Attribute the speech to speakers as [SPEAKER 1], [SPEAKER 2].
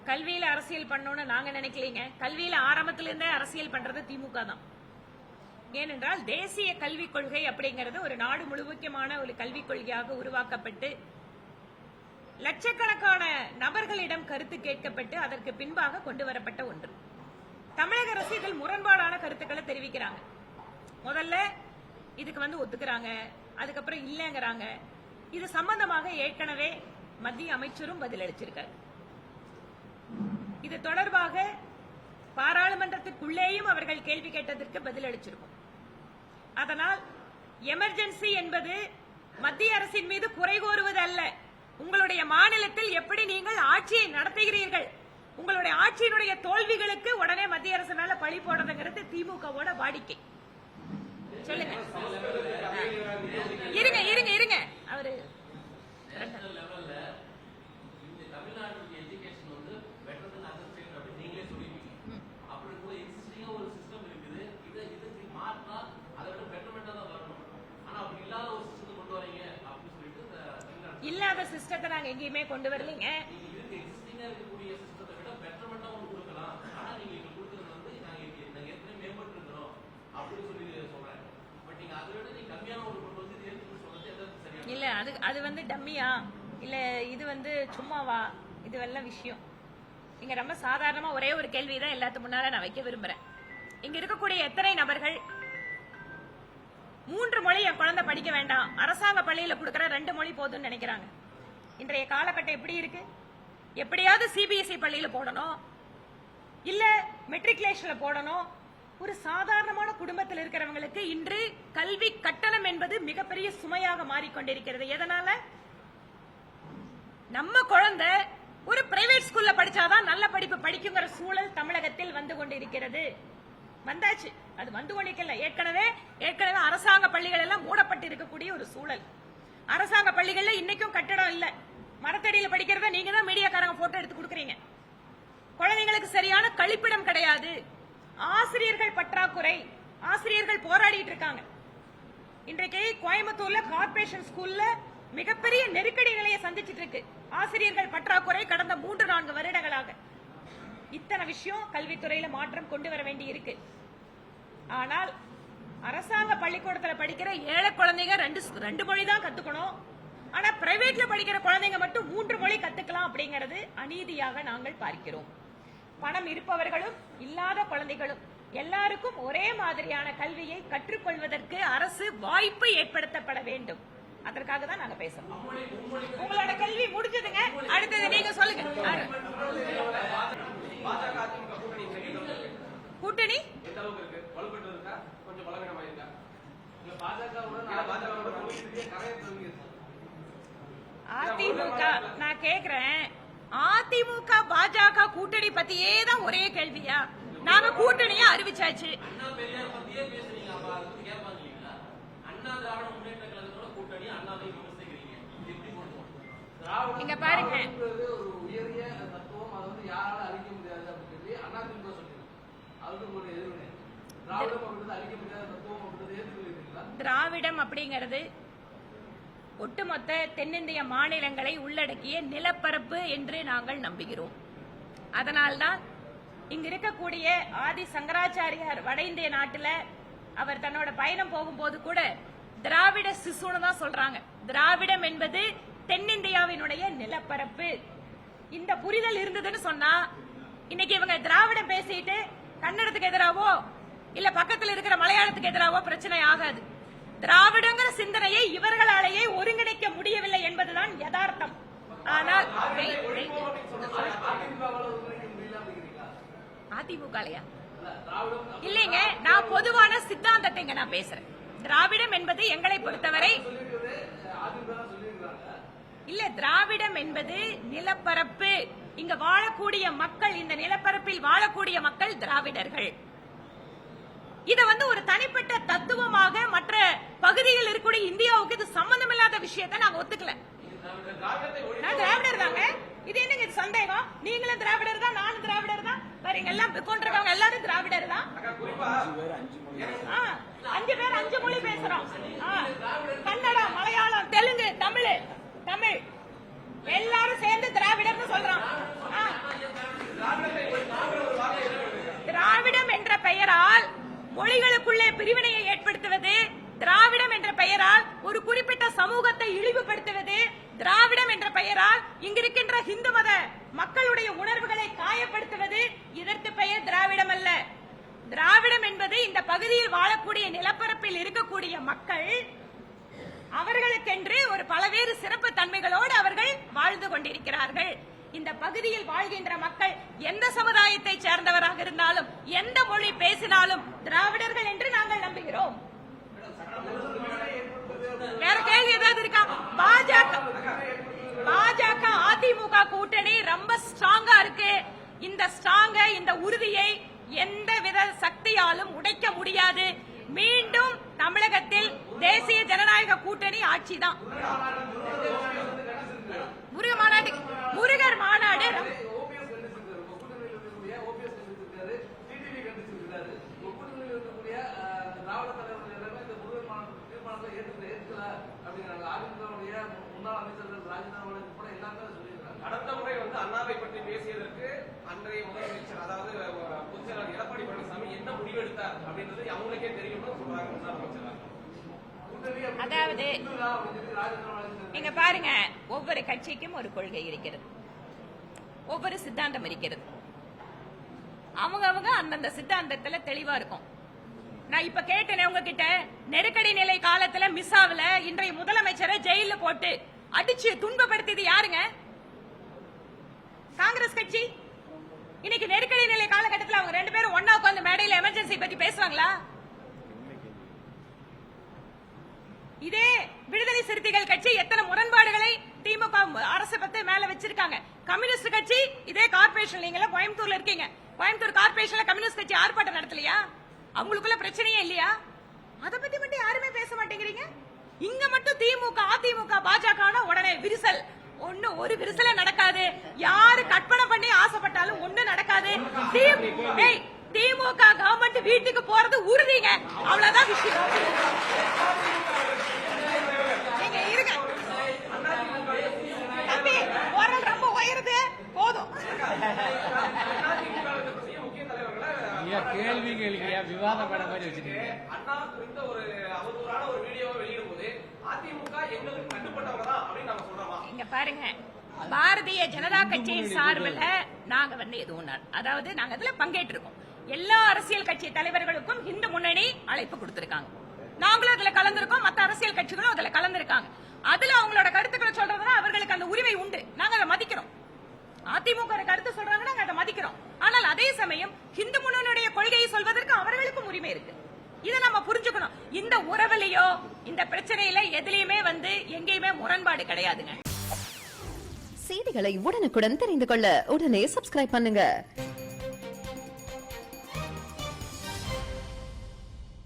[SPEAKER 1] கல்வியில அரசியல் பண்ணணும்னு நாங்க நினைக்கலீங்க. கல்வியில ஆரம்பத்துல இருந்தே அரசியல் பண்றது திமுக தான். ஏனென்றால் தேசிய கல்விக் கொள்கை அப்படிங்கிறது ஒரு நாடு முழுமைக்குமான ஒரு கல்விக் கொள்கையாக உருவாக்கப்பட்டு லட்சக்கணக்கான நபர்களிடம் கருத்து கேட்கப்பட்டு அதற்கு பின்பாக கொண்டு வரப்பட்ட ஒன்று. தமிழக அரசு இதில் முரண்பாடான கருத்துக்களை தெரிவிக்கிறாங்க. முதல்ல இதுக்கு ஒத்துக்கிறாங்க, அதுக்கப்புறம் இல்லைங்கிறாங்க. இது சம்பந்தமாக ஏற்கனவே மத்திய அமைச்சரும் பதிலளிச்சிருக்காரு. இது தொடர்பாக பாராளுமன்றத்துக்குள்ளேயும் அவர்கள் கேள்வி கேட்டதற்கு பதிலளிச்சிருக்கும். அதனால் எமர்ஜென்சி என்பது மத்திய அரசின் மீது குறை கூறுவது அல்ல. உங்களுடைய மாநிலத்தில் எப்படி நீங்கள் ஆட்சியை நடத்துகிறீர்கள், உங்களுடைய ஆட்சியினுடைய தோல்விகளுக்கு உடனே மத்திய அரசு மேல பழி போடுறதுங்கிறது திமுகவோட வாடிக்கை. சொல்லுங்க. இருங்க இருங்க இருங்க அவரு இல்லாத சிஸ்டத்தை நாங்க எங்கேயுமே கொண்டு வரலீங்க. இல்ல அது டம்மியா இல்ல இது சும்மாவா, இதுவெல்லாம் விஷயம். இங்க ரொம்ப சாதாரணமா ஒரே ஒரு கேள்விதான் எல்லாத்துக்கு முன்னால நான் வைக்க விரும்புறேன். இங்க இருக்கக்கூடிய எத்தனை நபர்கள் 3 மொழி என் குழந்தை படிக்க வேண்டாம், அரசாங்க பள்ளியில கொடுக்கற 2 மொழி போதும்னு நினைக்கிறாங்க? இன்றைய காலகட்டம் எப்படி இருக்கு? எப்படியாவது சிபிஎஸ்இ பள்ளியில போடணும், இல்ல மெட்ரிகுலேஷன்ல போடணும். ஒரு சாதாரணமான குடும்பத்தில் இருக்கிறவங்களுக்கு இன்று கல்வி கட்டணம் என்பது மிகப்பெரிய சுமையாக மாறிக்கொண்டிருக்கிறது. எதனால? நம்ம குழந்தை ஒரு பிரைவேட் ஸ்கூல்ல படிச்சாதான் நல்ல படிப்பு படிக்குங்கிற சூழல் தமிழகத்தில் வந்து கொண்டிருக்கிறது. வந்தாச்சு, அது வந்து கொண்டிருக்கல. ஏற்கனவே அரசாங்க பள்ளிகள் எல்லாம் மூடப்பட்டு இருக்கக்கூடிய ஒரு சூழல். அரசாங்க பள்ளிகள்ல இன்னைக்கும் கட்டடம் இல்ல. மரத்தடியில படிக்கிறத நீங்க தான் மீடியாக்காரங்க போட்டோ எடுத்து கொடுக்கறீங்க. குழந்தைங்களுக்கு சரியான கழிப்பிடம் கிடையாது. ஆசிரியர்கள் பற்றாக்குறை, ஆசிரியர்கள் போராடிட்டு இருக்காங்க. இன்றைக்கு கோயம்புத்தூர்ல கார்ப்பரேஷன் ஸ்கூல்ல மிகப்பெரிய நெருக்கடி நிலையை சந்திச்சிட்டு இருக்கு. ஆசிரியர்கள் பற்றாக்குறை கடந்த 3-4 வருடங்களாக. இத்தனை விஷயம் கல்வித்துறையில மாற்றம் கொண்டு வர வேண்டி இருக்கு. ஆனால் அரசாங்க பள்ளிக்கூடத்தில் படிக்கிற ஏழை குழந்தைங்க 2 மொழி தான் கத்துக்கணும். ஆனா பிரைவேட்ல படிக்கிற குழந்தைங்க மட்டும் 3 மொழி கத்துக்கலாம் அப்படிங்கிறது அநீதியாக நாங்கள் பார்க்கிறோம். பணம் இருப்பவர்களும் இல்லாத குழந்தைகளும் எல்லாருக்கும் ஒரே மாதிரியான கல்வியை கற்றுக்கொள்வதற்கு அரசு வாய்ப்பு ஏற்படுத்தப்பட வேண்டும். அதற்காக தான் நாங்க பேசுறோம். உங்களோட கல்வி முடிஞ்சதுங்க, அடுத்தது நீங்க சொல்லுங்க. கூட்டணி அதிமுக நான் கேக்குறேன், அதிமுக பாஜக கூட்டணி பத்தியே தான் ஒரே கேள்வியா? நாங்க கூட்டணியா அறிவிச்சாச்சு. இங்க பாருங்க, திராவிடம் அப்படிங்கிறது ஒட்டுமொத்த தென்னிந்திய மாநிலங்களை உள்ளடக்கிய நிலப்பரப்பு என்று நாங்கள் நம்புகிறோம். அதனால்தான் இங்க இருக்கக்கூடிய ஆதி சங்கராச்சாரியார் வட இந்திய நாட்டுல அவர் தன்னோட பயணம் போகும்போது கூட திராவிட சிசுன்னு தான் சொல்றாங்க. திராவிடம் என்பது தென்னிந்தியாவினுடைய நிலப்பரப்பு. இந்த புரிதல் இருந்ததுன்னு சொன்னா இன்னைக்கு இவங்க திராவிடம் பேசிட்டு கன்னடத்துக்கு எதிராவோ இல்ல பக்கத்தில் இருக்கிற மலையாளத்துக்கு எதிராவோ பிரச்சனை ஆகாது. திராவிடங்கிற சிந்தனையை இவர்களாலேயே ஒருங்கிணைக்க முடியவில்லை என்பதுதான் யதார்த்தம். ஆனால் அதிமுகலையா இல்லைங்க, நான் பொதுவான சித்தாந்தத்தை நான் பேசுறேன். திராவிடம் என்பது எங்களை பொறுத்தவரை இல்ல, திராவிடம் என்பது நிலப்பரப்பு. இங்க வாழக்கூடிய மக்கள், இந்த நிலப்பரப்பில் வாழக்கூடிய மக்கள் திராவிடர்கள். இத ஒரு தனிப்பட்ட தத்துவமாக மற்ற பகுதியில் இருக்கக்கூடிய இந்தியாவுக்கு இது சம்பந்தமில்லாத விஷயத்தை நாங்க ஒத்துக்கல. நான் திராவிடர் தாங்க. இது என்னங்க இது சந்தேகம்? நீங்களும் திராவிடர் தான், நானும் திராவிடர் தான். பாருங்க, எல்லாம் கொண்டிருக்கவங்க எல்லாரும் திராவிடர் தான். 5 பேர் 5 மொழி பேசுறோம். கன்னடம், மலையாளம், தெலுங்கு, தமிழ் எல்லாரும் சேர்ந்து திராவிடர்னு சொல்றோம். மொழிகளுக்குள்ளே பிரிவினையை ஏற்படுத்துவது, திராவிடம் என்ற பெயரால் ஒரு குறிப்பிட்ட சமூகத்தை இழிவுபடுத்துவது, திராவிடம் என்ற பெயரால் இங்கிருக்கின்ற இந்து மத மக்களுடைய உணர்வுகளை காயப்படுத்துவது, இதற்கு பெயர் திராவிடம் அல்ல. திராவிடம் என்பது இந்த பகுதியில் வாழக்கூடிய நிலப்பரப்பில் இருக்கக்கூடிய மக்கள் அவர்களுக்கென்று ஒரு பல்வேறு சிறப்பு தன்மைகளோடு அவர்கள் வாழ்ந்து கொண்டிருக்கிறார்கள். இந்த பகுதியில் வாழ்கின்ற மக்கள் எந்த சமுதாயத்தை சேர்ந்தவராக இருந்தாலும் எந்த மொழி பேசினாலும் திராவிடர்கள் என்று நாங்கள் நம்புகிறோம். வேற கேள்வி ஏதாவது இருக்கா? பாஜக அதிமுக கூட்டணி ரொம்ப ஸ்ட்ராங்கா இருக்கு. இந்த உறுதியை எந்த வித சக்தியாலும் உடைக்க முடியாது. மீண்டும் தமிழகத்தில் தேசிய ஜனநாயக கூட்டணி ஆட்சிதான். முருகர் மாநாடு
[SPEAKER 2] அடுத்த முறை அண்ணாவை பற்றி பேசியதற்கு அன்றைய முதலமைச்சர் அதாவது பொதுச்செயலாளர் எடப்பாடி பழனிசாமி என்ன முடிவெடுத்தார் அப்படின்றது அவங்களுக்கே தெரியும் சொல்றாங்க முதலமைச்சர்.
[SPEAKER 1] அதாவது நீங்க பாருங்க, ஒவ்வொரு கட்சிக்கும் ஒரு கொள்கை இருக்கிறது, ஒவ்வொரு சித்தாந்தம் இருக்கிறது. அவங்க அந்தந்த சித்தாந்தத்துல தெளிவா இருக்கும். நான் இப்ப கேட்டேன் உங்ககிட்ட, நெருக்கடி நிலை காலத்துல மிஸ்ஸாவில இன்றைய முதலமைச்சரை ஜெயில போட்டு அடிச்சு துன்பப்படுத்தியது யாருங்க? காங்கிரஸ் கட்சி. இன்னைக்கு நெருக்கடி நிலை காலகட்டத்தில் அவங்க ரெண்டு பேரும் ஒன்னா உட்கார்ந்து மேடையில் எமர்ஜென்சி பத்தி பேசுவாங்களா? இதே விடுதலை சிறுத்தைகள் கட்சி எத்தனை முரண்பாடுகளை திமுக அரசு பத்தி மேல வச்சிருக்காங்க. கம்யூனிஸ்ட் கட்சி இதே கார்பரேஷன், நீங்க கோயம்புத்தூர்ல இருக்கீங்க, கோயம்புத்தூர் கார்பரேஷன்ல கம்யூனிஸ்ட் கட்சி ஆர்ப்பாட்டம் நடத்தலையா? அவங்களுக்குள்ள பிரச்சனையே இல்லையா? அதை பத்தி மட்டும் யாருமே பேச மாட்டேங்கிறீங்க. இங்க மட்டும் திமுக அதிமுக பாஜக உடனே விரிசல். ஒரு விரிசல நடக்காது. யாரு கற்பனை பண்ணி ஆசைப்பட்டாலும் ஒண்ணு நடக்காது. திமுக கவர்மெண்ட் வீட்டுக்கு போறது உறுதிங்க, அவ்வளவுதான் விஷயம். நீங்க இருங்க தம்பி, குரல் ரொம்ப உயருது, போதும்.
[SPEAKER 3] கேள்வி கேள்வியா விவாதப்பட மாதிரி வச்சிருக்கீங்க.
[SPEAKER 2] அண்ணா குறித்த ஒரு அவதூறான ஒரு வீடியோவை வெளியிடும் போது அதிமுக எங்களுக்கு கட்டுப்பட்டவங்க தான் அப்படின்னு நாங்க சொல்றோமா?
[SPEAKER 1] இங்க பாருங்க, பாரதிய ஜனதா கட்சியின் சார்பில் நாங்க எதுவும் அதாவது நாங்க அதுல பங்கேற்றிருக்கோம். எல்லா அரசியல் கட்சி தலைவர்களுக்கும் இந்து முன்னணி அழைப்பு கொடுத்திருக்காங்க. நாங்களும் அதுல கலந்திருக்கோம், மற்ற அரசியல் கட்சிகளும் அதுல கலந்திருக்காங்க. அதுல அவங்களோட கருத்துக்களை சொல்றதுன்னா அவர்களுக்கு அந்த உரிமை உண்டு, நாங்க அதை மதிக்கிறோம். அதிமுக கருத்து சொல்றாங்கன்னா நாங்க அதை மதிக்கிறோம். ஆனால் அதே சமயம் இந்து முன்னணியுடைய கொள்கையை சொல்வதற்கு அவர்களுக்கும் உரிமை இருக்கு. இதை நம்ம புரிஞ்சுக்கணும். இந்த உறவுலையோ இந்த பிரச்சனையில எதுலயுமே எங்கேயுமே முரண்பாடு கிடையாதுங்க.
[SPEAKER 4] செய்திகளை உடனுக்குடன் தெரிந்து கொள்ள உடனே சப்ஸ்கிரைப் பண்ணுங்க.